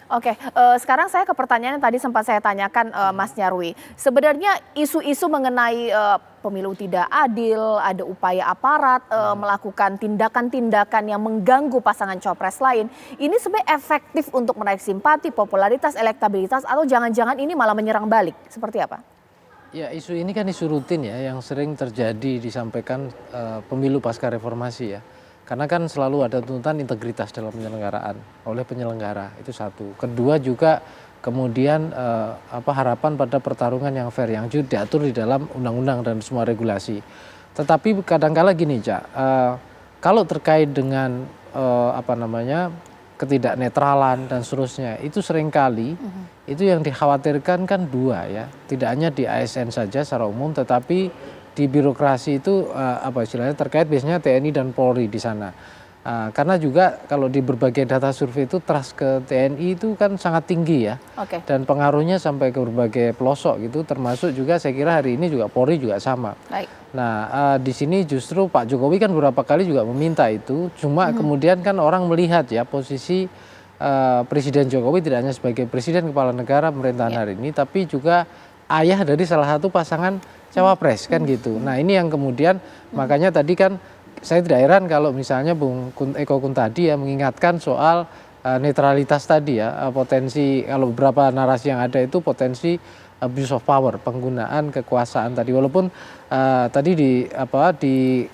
Oke, sekarang saya ke pertanyaan yang tadi sempat saya tanyakan, Mas Nyarwi. Sebenarnya isu-isu mengenai pemilu tidak adil, ada upaya aparat melakukan tindakan-tindakan yang mengganggu pasangan cawapres lain, ini sebenarnya efektif untuk menaik simpati, popularitas, elektabilitas, atau jangan-jangan ini malah menyerang balik? Seperti apa? Ya, isu ini kan isu rutin ya yang sering terjadi disampaikan pemilu pasca reformasi ya. Karena kan selalu ada tuntutan integritas dalam penyelenggaraan oleh penyelenggara, itu satu. Kedua juga kemudian harapan pada pertarungan yang fair yang diatur di dalam undang-undang dan semua regulasi. Tetapi kadangkala gini, Cak, kalau terkait dengan ketidaknetralan dan seterusnya, itu seringkali itu yang dikhawatirkan kan dua ya, tidak hanya di ASN saja secara umum, tetapi di birokrasi itu istilahnya terkait biasanya TNI dan Polri di sana. Karena juga kalau di berbagai data survei itu trust ke TNI itu kan sangat tinggi ya. Oke. Dan pengaruhnya sampai ke berbagai pelosok gitu, termasuk juga saya kira hari ini juga Polri juga sama. Baik. Nah, di sini justru Pak Jokowi kan beberapa kali juga meminta itu, cuma kemudian kan orang melihat ya posisi Presiden Jokowi tidak hanya sebagai Presiden Kepala Negara pemerintahan hari ini, tapi juga ayah dari salah satu pasangan cawapres kan gitu. Nah, ini yang kemudian makanya tadi kan saya tidak heran kalau misalnya Bung Eko Kuntadi ya mengingatkan soal netralitas tadi ya, potensi kalau beberapa narasi yang ada itu potensi abuse of power, penggunaan kekuasaan tadi, walaupun tadi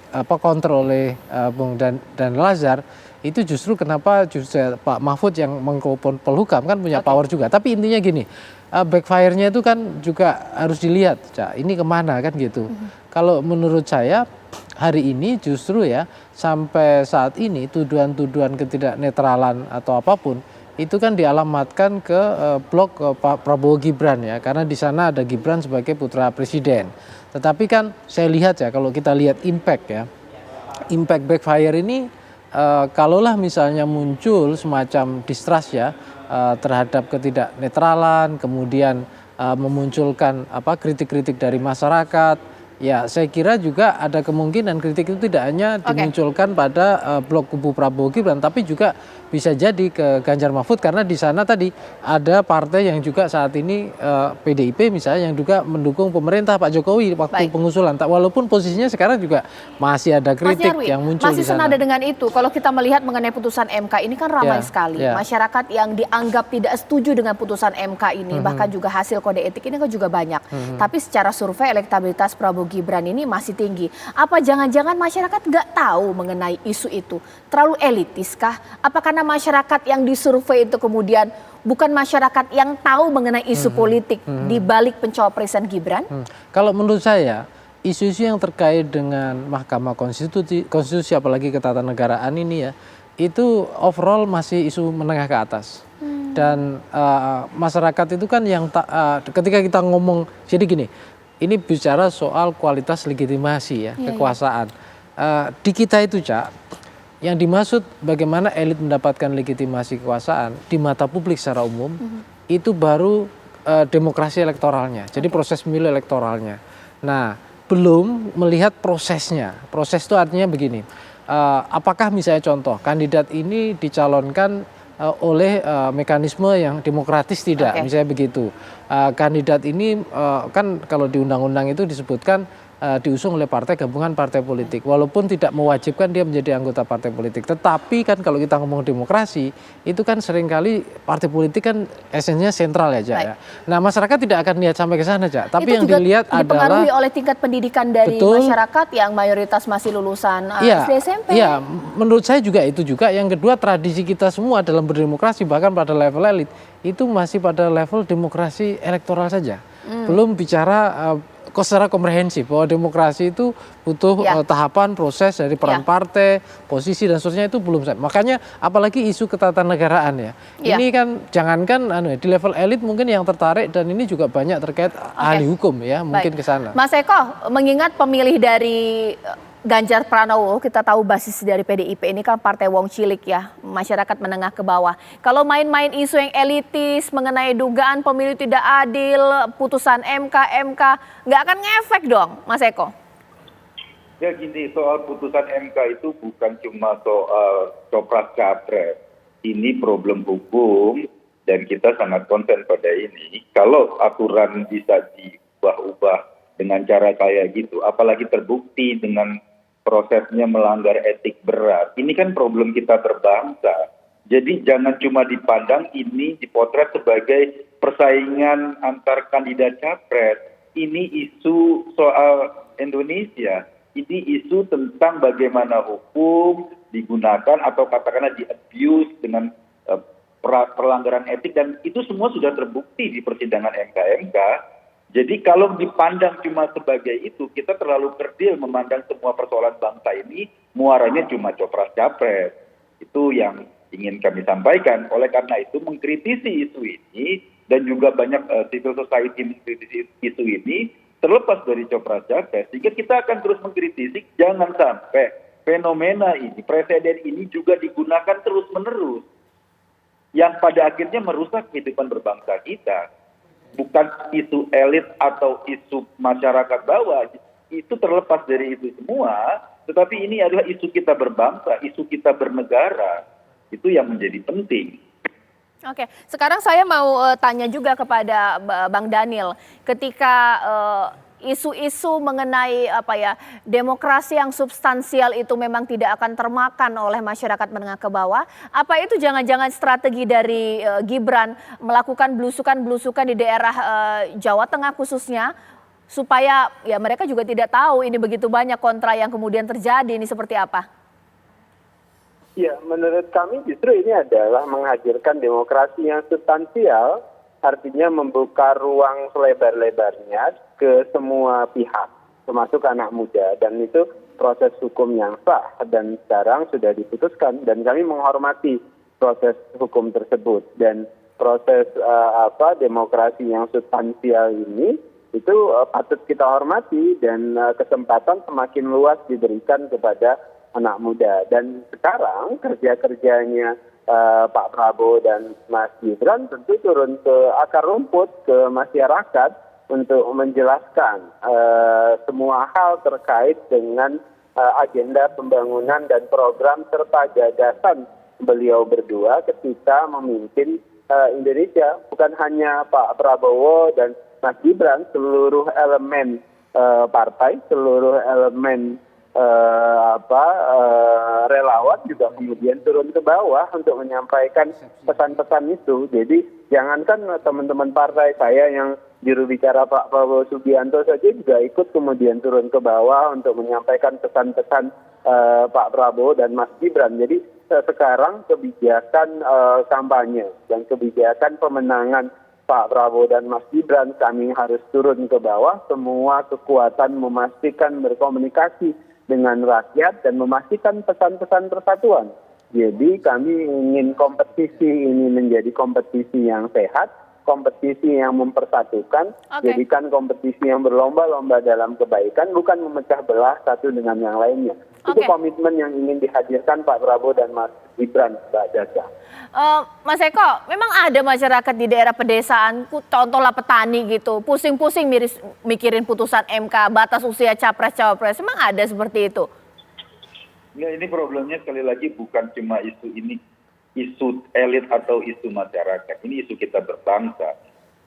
kontrol oleh Bung dan Lazar itu justru kenapa justru Pak Mahfud yang Menko Polhukam kan punya power juga, tapi intinya gini, backfire-nya itu kan juga harus dilihat, Cak, ini kemana kan gitu. Kalau menurut saya hari ini justru ya sampai saat ini tuduhan-tuduhan ketidaknetralan atau apapun itu kan dialamatkan ke blok Pak Prabowo Gibran ya, karena di sana ada Gibran sebagai putra presiden. Tetapi kan saya lihat ya, kalau kita lihat impact ya, impact backfire ini kalaulah misalnya muncul semacam distrust ya terhadap ketidaknetralan, kemudian memunculkan kritik-kritik dari masyarakat, ya saya kira juga ada kemungkinan kritik itu tidak hanya dimunculkan pada blok kubu Prabowo Gibran, tapi juga bisa jadi ke Ganjar Mahfud, karena di sana tadi ada partai yang juga saat ini PDIP misalnya yang juga mendukung pemerintah Pak Jokowi waktu pengusulan. Walaupun posisinya sekarang juga masih ada kritik Mas Nyarwi, yang muncul masih di sana. senada dengan itu. Kalau kita melihat mengenai putusan MK ini kan ramai sekali. Masyarakat yang dianggap tidak setuju dengan putusan MK ini, bahkan juga hasil kode etik ini kan juga banyak. Tapi secara survei elektabilitas Prabowo Gibran ini masih tinggi. Apa jangan-jangan masyarakat nggak tahu mengenai isu itu? Terlalu elitis kah? Apa karena masyarakat yang disurvei itu kemudian bukan masyarakat yang tahu mengenai isu politik di balik pencapresan Gibran? Kalau menurut saya, isu-isu yang terkait dengan Mahkamah Konstitusi apalagi ketatanegaraan ini ya, itu overall masih isu menengah ke atas. Dan masyarakat itu kan yang ketika kita ngomong, jadi gini, ini bicara soal kualitas legitimasi ya, kekuasaan. Di kita itu, Cak, yang dimaksud bagaimana elit mendapatkan legitimasi kekuasaan di mata publik secara umum, itu baru demokrasi elektoralnya, jadi proses pemilu elektoralnya. Nah, belum melihat prosesnya. Proses itu artinya begini, apakah misalnya contoh, kandidat ini dicalonkan oleh mekanisme yang demokratis tidak, misalnya begitu. Kandidat ini kan kalau di undang-undang itu disebutkan diusung oleh partai gabungan partai politik, walaupun tidak mewajibkan dia menjadi anggota partai politik. Tetapi kan kalau kita ngomong demokrasi, itu kan seringkali partai politik kan esensinya sentral ya, Cak ya. Nah, masyarakat tidak akan lihat sampai ke sana, Cak. Tapi itu yang dilihat adalah dipengaruhi oleh tingkat pendidikan dari masyarakat yang mayoritas masih lulusan SD SMP. Iya, menurut saya juga itu juga. Yang kedua, tradisi kita semua dalam berdemokrasi bahkan pada level elit itu masih pada level demokrasi elektoral saja. Belum bicara secara komprehensif bahwa demokrasi itu butuh tahapan proses dari peran partai, posisi dan seterusnya, itu belum. Makanya apalagi isu ketatanegaraan ya. Ini kan jangankan di level elit mungkin yang tertarik, dan ini juga banyak terkait ahli hukum ya, mungkin ke sana. Mas Eko, mengingat pemilih dari Ganjar Pranowo, kita tahu basis dari PDIP ini kan partai wong cilik ya, masyarakat menengah ke bawah. Kalau main-main isu yang elitis mengenai dugaan pemilu tidak adil, putusan MK, nggak akan ngefek dong, Mas Eko? Ya gini, soal putusan MK itu bukan cuma soal copras capres. Ini problem hukum dan kita sangat konsen pada ini. Kalau aturan bisa diubah-ubah dengan cara kayak gitu, apalagi terbukti dengan prosesnya melanggar etik berat, ini kan problem kita berbangsa. Jadi jangan cuma dipandang ini dipotret sebagai persaingan antar kandidat capres. Ini isu soal Indonesia, ini isu tentang bagaimana hukum digunakan atau katakanlah di-abuse dengan pelanggaran etik, dan itu semua sudah terbukti di persidangan MK. Jadi kalau dipandang cuma sebagai itu, kita terlalu kerdil memandang semua persoalan bangsa ini muaranya cuma copras-capres. Itu yang ingin kami sampaikan. Oleh karena itu mengkritisi isu ini dan juga banyak civil society mengkritisi isu ini terlepas dari copras-capres, sehingga kita akan terus mengkritisi jangan sampai fenomena ini, presiden ini juga digunakan terus-menerus yang pada akhirnya merusak kehidupan berbangsa kita. Bukan isu elit atau isu masyarakat bawah, itu terlepas dari itu semua, tetapi ini adalah isu kita berbangsa, isu kita bernegara, itu yang menjadi penting. Oke, sekarang saya mau tanya juga kepada Bang Daniel, ketika isu-isu mengenai demokrasi yang substansial itu memang tidak akan termakan oleh masyarakat menengah ke bawah. Apa itu jangan-jangan strategi dari Gibran melakukan belusukan-belusukan di daerah Jawa Tengah khususnya, supaya ya mereka juga tidak tahu ini begitu banyak kontra yang kemudian terjadi, ini seperti apa? Ya, menurut kami justru ini adalah menghadirkan demokrasi yang substansial, artinya membuka ruang selebar-lebarnya ke semua pihak, termasuk anak muda. Dan itu proses hukum yang sah dan sekarang sudah diputuskan. Dan kami menghormati proses hukum tersebut. Dan proses demokrasi yang substansial ini itu patut kita hormati, dan kesempatan semakin luas diberikan kepada anak muda. Dan sekarang kerja-kerjanya Pak Prabowo dan Mas Gibran tentu turun ke akar rumput, ke masyarakat untuk menjelaskan semua hal terkait dengan agenda pembangunan dan program serta gagasan beliau berdua ketika memimpin Indonesia. Bukan hanya Pak Prabowo dan Mas Gibran, seluruh elemen partai, seluruh elemen relawan juga kemudian turun ke bawah untuk menyampaikan pesan-pesan itu. Jadi jangankan teman-teman partai saya yang juru bicara Pak Prabowo Subianto saja juga ikut kemudian turun ke bawah untuk menyampaikan pesan-pesan Pak Prabowo dan Mas Gibran. Jadi sekarang kebijakan kampanye dan kebijakan pemenangan Pak Prabowo dan Mas Gibran, kami harus turun ke bawah, semua kekuatan memastikan berkomunikasi dengan rakyat dan memastikan pesan-pesan persatuan. Jadi kami ingin kompetisi ini menjadi kompetisi yang sehat, kompetisi yang mempersatukan, jadikan kompetisi yang berlomba-lomba dalam kebaikan, bukan memecah belah satu dengan yang lainnya. Itu komitmen yang ingin dihadirkan Pak Prabowo dan Mas Gibran, Mbak Caca. Mas Eko, memang ada masyarakat di daerah pedesaan, contohlah petani gitu, pusing-pusing mikirin putusan MK, batas usia capres-cawapres, memang ada seperti itu? Ya, ini problemnya sekali lagi bukan cuma isu ini, isu elit atau isu masyarakat, ini isu kita berbangsa.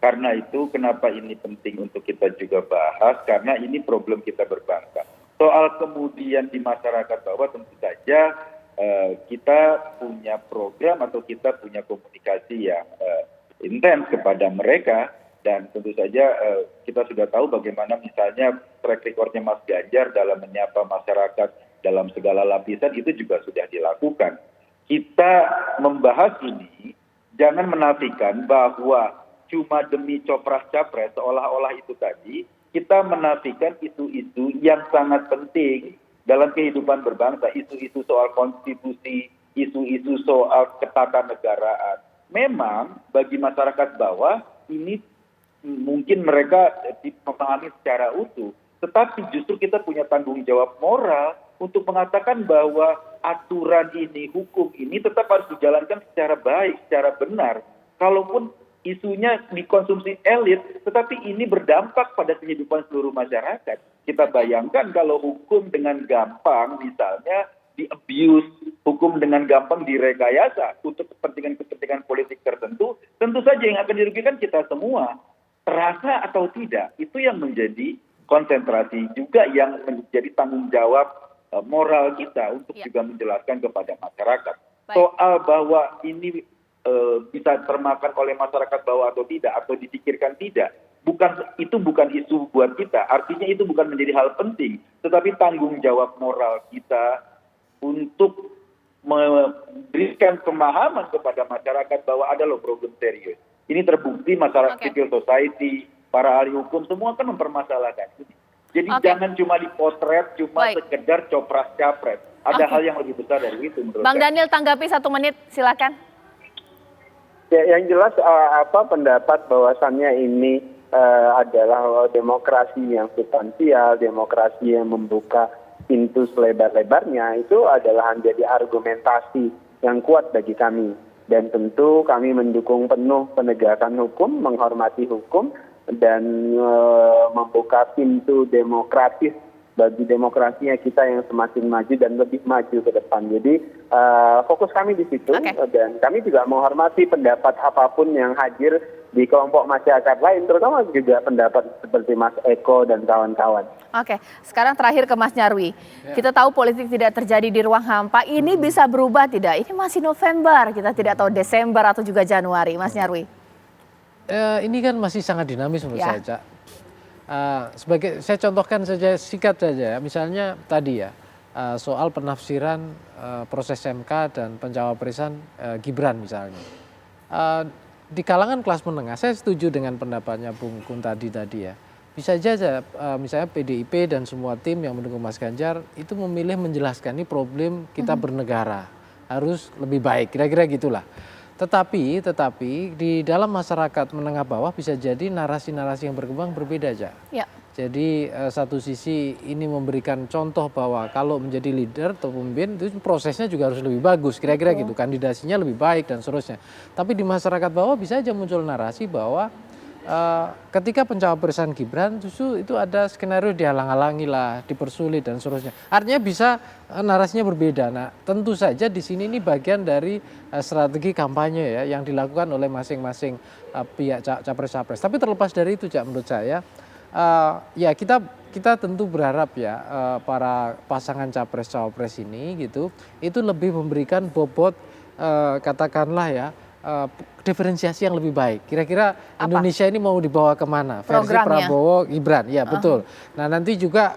Karena itu kenapa ini penting untuk kita juga bahas, karena ini problem kita berbangsa. Soal kemudian di masyarakat bawah tentu saja kita punya program atau kita punya komunikasi yang intens kepada mereka, dan tentu saja kita sudah tahu bagaimana misalnya track recordnya Mas Ganjar dalam menyapa masyarakat dalam segala lapisan itu juga sudah dilakukan. Kita membahas ini jangan menafikan bahwa cuma demi copras-capres seolah-olah itu tadi kita menafikan isu-isu yang sangat penting dalam kehidupan berbangsa, isu-isu soal konstitusi, isu-isu soal ketatanegaraan. Memang bagi masyarakat bawah ini mungkin mereka memahami secara utuh, tetapi justru kita punya tanggung jawab moral untuk mengatakan bahwa aturan ini, hukum ini tetap harus dijalankan secara baik, secara benar. Kalaupun isunya dikonsumsi elit, tetapi ini berdampak pada kehidupan seluruh masyarakat. Kita bayangkan kalau hukum dengan gampang misalnya di-abuse, hukum dengan gampang direkayasa untuk kepentingan-kepentingan politik tertentu, tentu saja yang akan dirugikan kita semua. Terasa atau tidak, itu yang menjadi konsentrasi juga yang menjadi tanggung jawab moral kita untuk juga menjelaskan kepada masyarakat. Soal bahwa ini bisa termakan oleh masyarakat bawah atau tidak, atau dipikirkan tidak, itu bukan isu buat kita. Artinya itu bukan menjadi hal penting, tetapi tanggung jawab moral kita untuk memberikan pemahaman kepada masyarakat bahwa ada loh problem serius. Ini terbukti masyarakat civil society, para ahli hukum semua kan mempermasalahkan. Jadi jangan cuma dipotret, cuma sekedar copras-capres. Ada hal yang lebih besar dari itu menurut Bang saya. Daniel, tanggapi 1 menit, silakan. Ya, yang jelas pendapat bahwasannya ini adalah demokrasi yang substansial, demokrasi yang membuka pintu selebar-lebarnya, itu adalah menjadi argumentasi yang kuat bagi kami. Dan tentu kami mendukung penuh penegakan hukum, menghormati hukum, dan membuka pintu demokratis bagi demokrasinya kita yang semakin maju dan lebih maju ke depan. Jadi fokus kami di situ, dan kami juga menghormati pendapat apapun yang hadir di kelompok masyarakat lain, terutama juga pendapat seperti Mas Eko dan kawan-kawan. Oke, sekarang terakhir ke Mas Nyarwi. Kita tahu politik tidak terjadi di ruang hampa, ini bisa berubah tidak? Ini masih November, kita tidak tahu Desember atau juga Januari, Mas Nyarwi. Ini kan masih sangat dinamis menurut saya, Cak. Saya contohkan saja singkat saja, misalnya tadi ya, soal penafsiran proses MK dan pencawapresan Gibran misalnya. Di kalangan kelas menengah, saya setuju dengan pendapatnya Bung Kun tadi ya. Bisa saja misalnya PDIP dan semua tim yang mendukung Mas Ganjar itu memilih menjelaskan ini problem kita bernegara, harus lebih baik, kira-kira gitulah. Tetapi di dalam masyarakat menengah bawah bisa jadi narasi-narasi yang berkembang berbeda aja. Ya. Jadi satu sisi ini memberikan contoh bahwa kalau menjadi leader atau pemimpin itu prosesnya juga harus lebih bagus, kira-kira gitu, kandidasinya lebih baik dan seterusnya. Tapi di masyarakat bawah bisa aja muncul narasi bahwa ketika pencawapresan Gibran justru itu ada skenario dihalang-halangi lah, dipersulit dan seterusnya. Artinya bisa narasinya berbeda. Nah, tentu saja di sini ini bagian dari strategi kampanye ya yang dilakukan oleh masing-masing pihak capres-capres. Tapi terlepas dari itu, Cak, menurut saya ya kita tentu berharap ya para pasangan capres-cawapres ini gitu itu lebih memberikan bobot katakanlah ya diferensiasi yang lebih baik. Kira-kira Indonesia ini mau dibawa kemana? Versi Prabowo, Gibran, ya betul. Nah nanti juga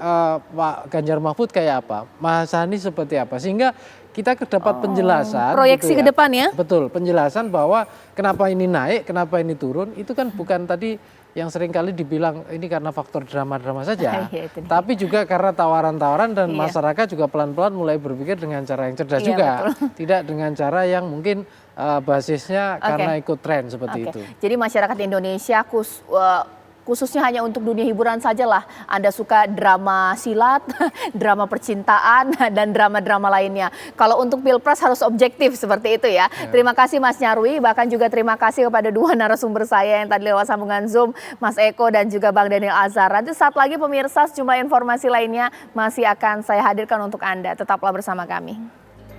Pak Ganjar Mahfud kayak apa? Mas Anies seperti apa? Sehingga kita dapat penjelasan. Proyeksi gitu ke depan ya? Betul, penjelasan bahwa kenapa ini naik, kenapa ini turun, itu kan bukan tadi yang seringkali dibilang ini karena faktor drama-drama saja, tapi juga karena tawaran-tawaran dan masyarakat juga pelan-pelan mulai berpikir dengan cara yang cerdas juga, tidak dengan cara yang mungkin basisnya karena ikut tren seperti itu. Jadi masyarakat Indonesia khususnya hanya untuk dunia hiburan sajalah. Anda suka drama silat, drama percintaan, dan drama-drama lainnya. Kalau untuk Pilpres harus objektif seperti itu ya. Terima kasih Mas Nyarwi, bahkan juga terima kasih kepada 2 narasumber saya yang tadi lewat sambungan Zoom, Mas Eko dan juga Bang Daniel Azhar. Nanti saat lagi pemirsa sejumlah informasi lainnya masih akan saya hadirkan untuk Anda. Tetaplah bersama kami.